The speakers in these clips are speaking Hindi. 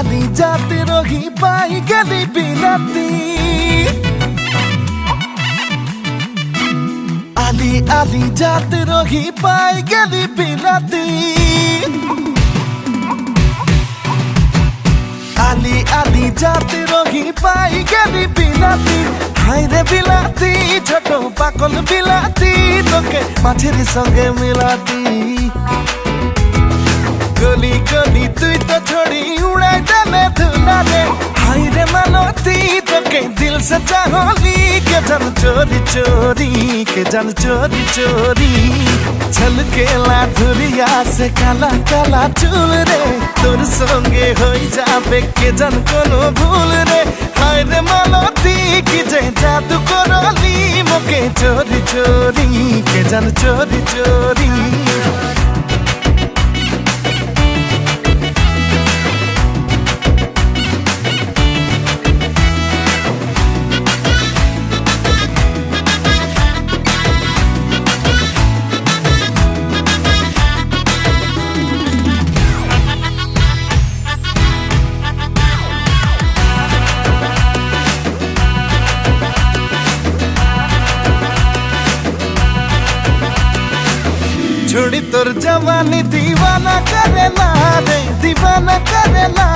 आली जाते रही पाई गली बिलाती आली आली जाते रही पाई गली बिलाती आली आली जाते रही पाई गली बिलाती हाय रे बिलाती छोटो पाकल बिलाती तोके माछेर संगे मिलाती गली गली तुई तो छोड़ी उड़ाई देले धुला रे हाय रे मालती तोके दिल से चाहली के जान चोरी चोरी के जान चोरी चोरी छलकेला धुरिया से काला काला चूल रे तोर संगे होई जाबे के जान कोनो भूल रे हाय रे मालती की जे जादू करली मोके चोरी चोरी के जान चोरी चोरी छोड़ी तोर जवानी दीवाना करेला रे दीवाना करेला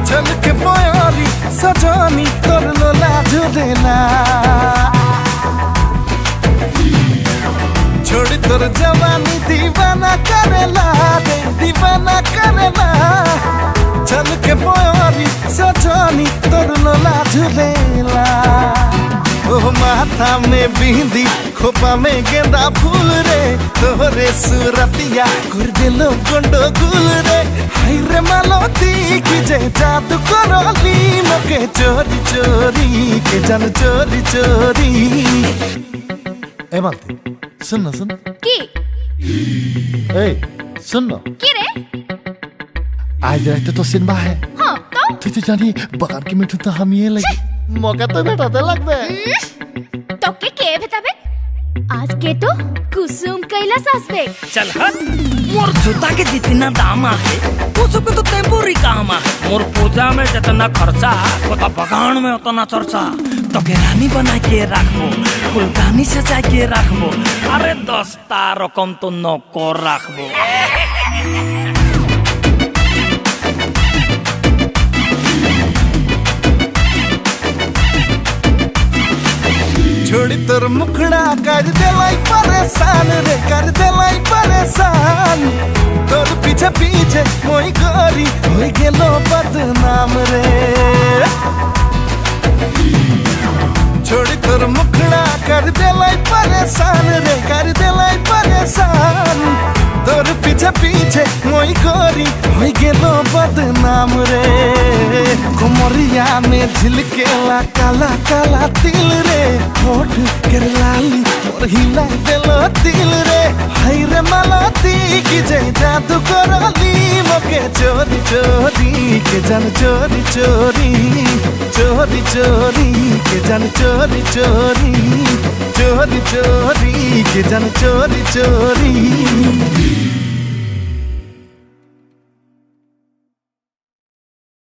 चल के पोयोरी सजनी तोर लोला झुलेला छोड़ी तोर जवानी दीवाना करेला रे दीवाना करेला चल के पोयोरी सजनी तोर लोला झुलेला ओ माथा में बिंदी खोपा में गेंदा फूल रे तोरे सूरतिया कर दिलो गोंडो गुल रे हाय रे मालती की जे जादू करली मके चोरी चोरी के जान चोरी चोरी ए मालती सुन ना सुन की ए सुन ना की रे आज रात तो सिनेमा है हाँ तो तुझे जानी बाहर की मिठू तो हम ये लगी मौका तो बेटा दे लगबे तो के भेटाबे आज के तो कुसुम कैलाश आसबे चल हट मोर जूता के जितना दाम है वो सब तो टेम्पोरी काम है मोर पूजा में जितना खर्चा ओता बगान में उतना चर्चा तो के रानी बना के रखबो फुलदानी सजा के रखबो अरे 10 रकम तो नको रखबो छोड़ी तोर मुखड़ा कर देलाई परेशान रे कर देलाई परेशान तोर पीछे पीछे मोई गोरी होई गेलो बदनाम रे छोड़ी तोर मुखड़ा कर देलाई परेशान रे कर देलाई परेशान तोर पीछे पीछे मोई गोरी होई गेलो बदनाम रे कोमरिया में झिलकेला काला काला तिल रे होठ कर लाली मोर हिला देलो दिल रे हाय रे मालती की जे जादू करली मोके चोरी चोरी के जान चोरी चोरी चोरी चोरी के जान चोरी चोरी चोरी चोरी के जान चोरी चोरी